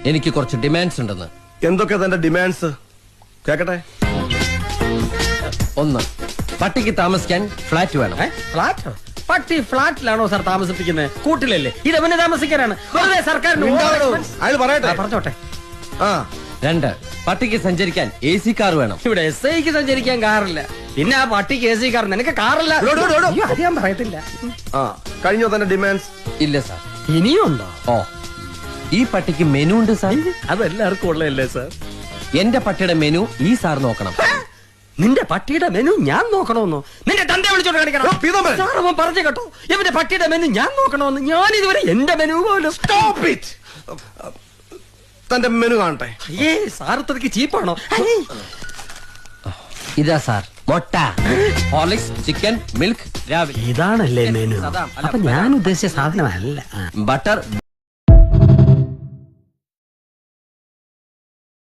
എനിക്ക് കുറച്ച് ഡിമാൻഡ്സ് ഉണ്ടെന്ന്. എന്തൊക്കെ തന്റെ ഡിമാൻഡ്സ്? കേക്കട്ടെ. 1, പട്ടിക്ക് താമസിക്കാൻ ഫ്ലാറ്റ് വേണം. ഫ്ലാറ്റ്? പട്ടി ഫ്ലാറ്റിലാണോ സാർ താമസിപ്പിക്കുന്നത്? കൂട്ടിലല്ലേ? ഇത് അവന് താമസിക്കാനാണ്. വെറുതെ സർക്കാരിന് അയാൾ പറയട്ടെ. പറഞ്ഞോട്ടെ. 2, പട്ടിക്ക് സഞ്ചരിക്കാൻ AC കാർ വേണം. ഇവിടെ SIക്ക് സഞ്ചരിക്കാൻ കാറില്ല, പിന്നെ ആ പട്ടിക്ക് AC കാർ. നിനക്ക് കാറില്ല? അത് ഞാൻ പറയത്തില്ല. കഴിഞ്ഞോ തന്റെ ഡിമാൻഡ്സ്? ഇല്ല സാർ. ഇനിയും ഉണ്ടോ? ഓ, ഈ പട്ടിക്ക് മെനു ഉണ്ട് സാർ. അതെല്ലാവർക്കും ഉള്ളതല്ലേ സാർ? എന്റെ പട്ടിയുടെ മെനു ഈ സാർ നോക്കണം. നിന്റെ പട്ടിയുടെ മെനു ഞാൻ നോക്കണമെന്നോ? നിന്റെ തന്റെ വിളിച്ചോണ്ട് കാണിക്കണം. സാർ അവൻ പറഞ്ഞു കേട്ടോ, ഇവന്റെ പട്ടിയുടെ മെനു ഞാൻ നോക്കണമെന്ന്. ഞാൻ ഇതുവരെ എന്റെ മെനു പോലും. തന്റെ മെനു കാണട്ടെ. ഏ സാർ ഇത്രയ്ക്ക് ചീപ്പാണോ? ഇതാ സാർ, മുട്ട, ഹോർലിക്സ്, ചിക്കൻ, മിൽക്ക് രാവിലെ. ഇതാണല്ലേ മെനു? അപ്പൊ ഞാൻ ഉദ്ദേശിച്ച സാധനമല്ല. ബട്ടർ,